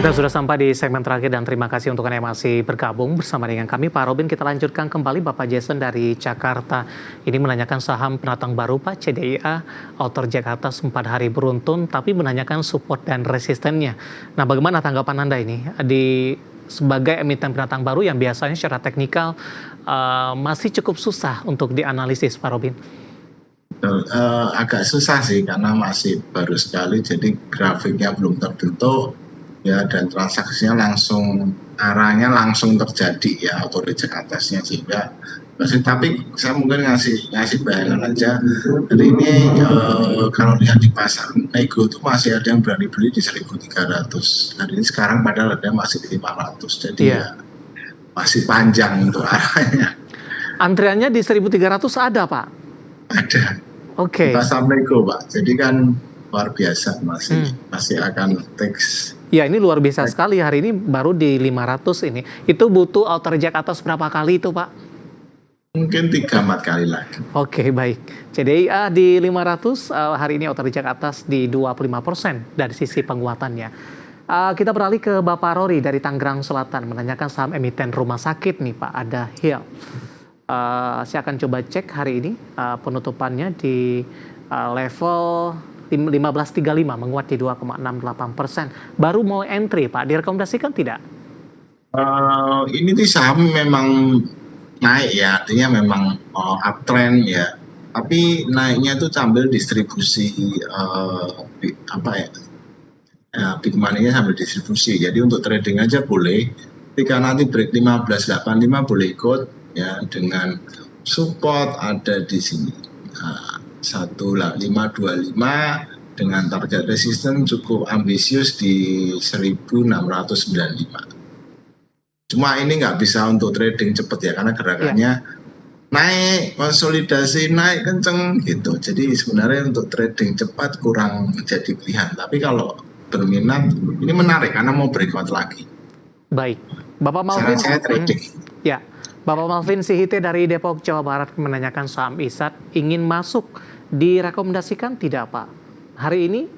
Kita sudah sampai di segmen terakhir dan terima kasih untuk Anda yang masih bergabung bersama dengan kami. Pak Robin, kita lanjutkan kembali Bapak Jason dari Jakarta. Ini menanyakan saham pendatang baru Pak, CDIA, Autor Jakarta 4 hari beruntun, tapi menanyakan support dan resistennya. Nah, bagaimana tanggapan Anda ini sebagai emiten pendatang baru yang biasanya secara teknikal masih cukup susah untuk dianalisis, Pak Robin? Agak susah sih karena masih baru sekali, jadi grafiknya belum terbentuk ya, dan transaksinya arahnya langsung terjadi ya, auto reject atasnya, sehingga tapi saya mungkin ngasih bayangan aja. Jadi ini kalau lihat di pasar nego itu masih ada yang berani beli di 1.300. Hari ini sekarang padahal ada masih di 500. Jadi ya masih panjang untuk arahnya. Antriannya di 1.300 ada, Pak? Ada. Oke. Pasar nego, Pak. Jadi kan luar biasa, masih akan teks. Ya, ini luar biasa sekali. Hari ini baru di 500 ini. Itu butuh auto reject atas berapa kali itu, Pak? Mungkin 3-4 kali lagi. Oke, baik. CDIA di 500, hari ini auto reject atas di 25% dari sisi penguatannya. Kita beralih ke Bapak Rory dari Tangerang Selatan, menanyakan saham emiten rumah sakit nih Pak, ada Health. Saya akan coba cek hari ini penutupannya di level 1535, menguat di 2,68%. Baru mau entry Pak, direkomendasikan tidak? Ini di saham memang naik ya, artinya memang uptrend ya. Tapi naiknya itu sambil distribusi big money-nya sambil distribusi. Jadi untuk trading aja boleh. Ketika nanti break 1585 boleh ikut ya, dengan support ada di sini. 1525 dengan target resisten cukup ambisius di 1695. Cuma ini nggak bisa untuk trading cepat ya, karena gerakannya naik, konsolidasi naik kenceng gitu. Jadi sebenarnya untuk trading cepat kurang menjadi pilihan. Tapi kalau berminat, ini menarik karena mau breakout lagi. Baik, Bapak Malvin. Saya trading. Ya, Bapak Malvin Sihite dari Depok, Jawa Barat menanyakan saham ISAT ingin masuk, direkomendasikan tidak Pak? Hari ini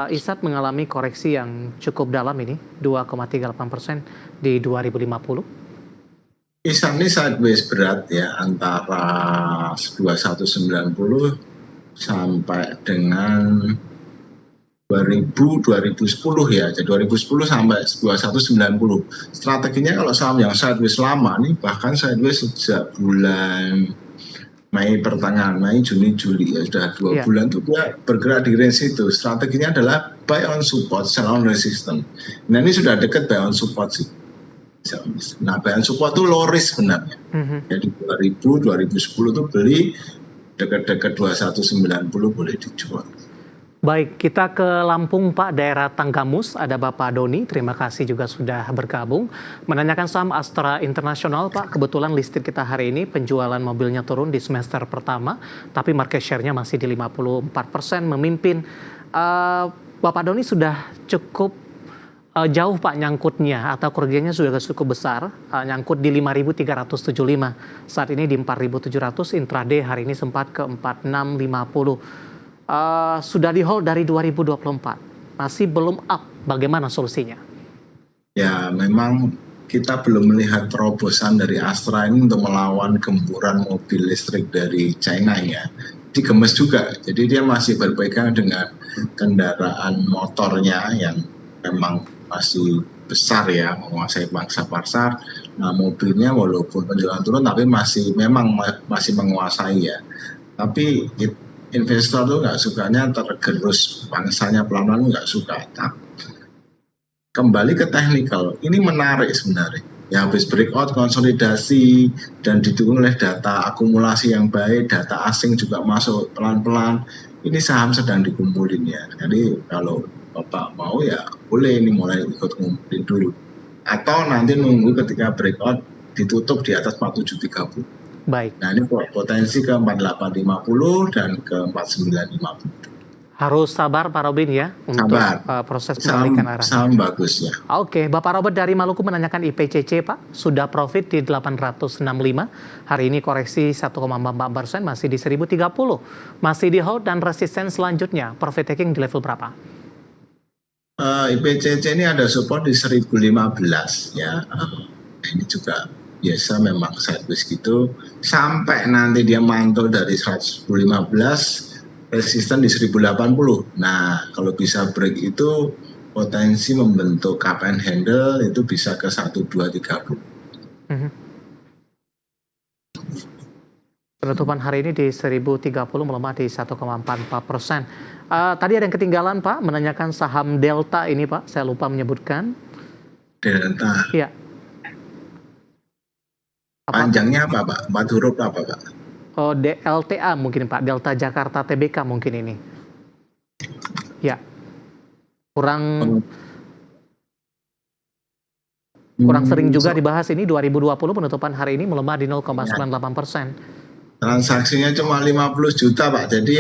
ISAT mengalami koreksi yang cukup dalam ini, 2,38% di 2050. ISAT ini sideways berat ya, antara 2190 sampai dengan 2010 ya, jadi 2010 sampai 2190. Strateginya kalau saham yang sideways lama nih, bahkan sideways sejak bulan Mei pertengahan, Mei, Juni, Juli ya, sudah 2 bulan tuh dia bergerak di range itu. Strateginya adalah buy on support, sell on resistance. Nah ini sudah dekat buy on support sih. Nah buy on support itu low risk sebenarnya. Jadi 2010 tuh beli, dekat-dekat 2190 boleh dijual. Baik, kita ke Lampung Pak, daerah Tanggamus, ada Bapak Doni, terima kasih juga sudah bergabung. Menanyakan saham Astra International Pak, kebetulan listrik kita hari ini penjualan mobilnya turun di semester pertama, tapi market share-nya masih di 54%, memimpin. Bapak Doni sudah cukup jauh Pak nyangkutnya, atau kerugiannya sudah cukup besar, nyangkut di 5.375, saat ini di 4.700, intraday hari ini sempat ke 4.650. Sudah di hold dari 2024, masih belum up, bagaimana solusinya? Ya memang kita belum melihat terobosan dari Astra ini untuk melawan gempuran mobil listrik dari China ya. Digemes juga, jadi dia masih berpegang dengan kendaraan motornya yang memang masih besar ya, menguasai pangsa pasar. Nah mobilnya walaupun penjualan turun tapi masih menguasai ya. Tapi investor tuh nggak sukanya tergerus pangsanya pelan-pelan, nggak suka. Kembali ke technical, ini menarik sebenarnya. Ya habis breakout, konsolidasi, dan didukung oleh data akumulasi yang baik, data asing juga masuk pelan-pelan. Ini saham sedang dikumpulin ya. Jadi kalau Bapak mau ya boleh ini mulai ikut ngumpulin dulu. Atau nanti nunggu ketika breakout ditutup di atas 4730. Baik. Nah ini potensi ke 4850 dan ke 4950. Harus sabar Pak Robin ya untuk proses pembalikan arah. Saham bagus ya. Oke, Bapak Robert dari Maluku menanyakan IPCC Pak, sudah profit di 865, hari ini koreksi 1,4%, masih di 1030, masih di hold dan resisten selanjutnya, profit taking di level berapa? IPCC ini ada support di 1015 ya. Ini juga biasa memang sideways gitu sampai nanti dia mantul dari 1115 resisten di 1080. Nah, kalau bisa break itu potensi membentuk cup and handle itu bisa ke 1230. Mhm. Penutupan hari ini di 1030 melemah di 1,44%. Tadi ada yang ketinggalan Pak, menanyakan saham Delta ini Pak, saya lupa menyebutkan. Delta. Iya. Panjangnya apa Pak? 4 huruf apa Pak? Oh, DLTA mungkin Pak, Delta Jakarta Tbk mungkin ini. Ya. Kurang sering juga dibahas ini. 2020 penutupan hari ini melemah di 0,98%. Transaksinya cuma 50 juta Pak. Jadi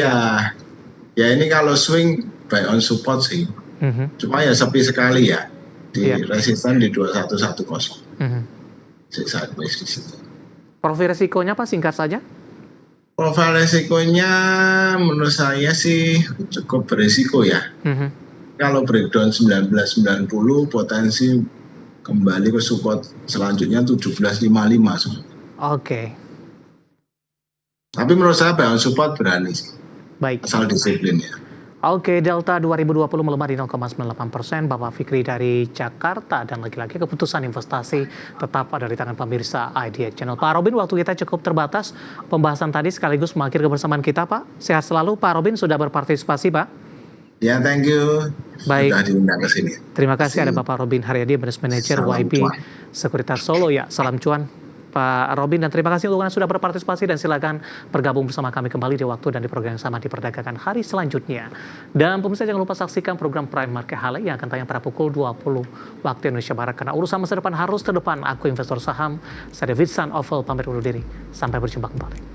ya ini kalau swing buy on support sih. Cuma ya sepi sekali ya. Di resisten di 2110. Sideways di situ. Profil resikonya Pak singkat saja? Profil resikonya menurut saya sih cukup berisiko ya. Kalau breakdown 1990 potensi kembali ke support selanjutnya 1755. Oke. Tapi menurut saya buy on support berani sih. Baik. Asal disiplin ya. Oke, Delta 2020 melemah di 0,98%. Bapak Fikri dari Jakarta, dan lagi-lagi keputusan investasi tetap ada di tangan pemirsa IDX Channel. Pak Robin, waktu kita cukup terbatas. Pembahasan tadi sekaligus mengakhiri kebersamaan kita, Pak. Sehat selalu, Pak Robin sudah berpartisipasi, Pak. Ya, thank you. Baik. Sudah diundang ke sini. Terima kasih. Ada Bapak Robin Haryadi, Business Manager YB Sekuritas Solo. Ya, salam cuan Pak Robin, dan terima kasih untuk Anda sudah berpartisipasi, dan silakan bergabung bersama kami kembali di waktu dan di program yang sama di perdagangan hari selanjutnya. Dan pemirsa jangan lupa saksikan program Prime Market Hale yang akan tayang pada pukul 20 waktu Indonesia Barat, karena urusan masa depan harus terdepan. Aku investor saham, saya David San Oval pamit undur diri. Sampai berjumpa kembali.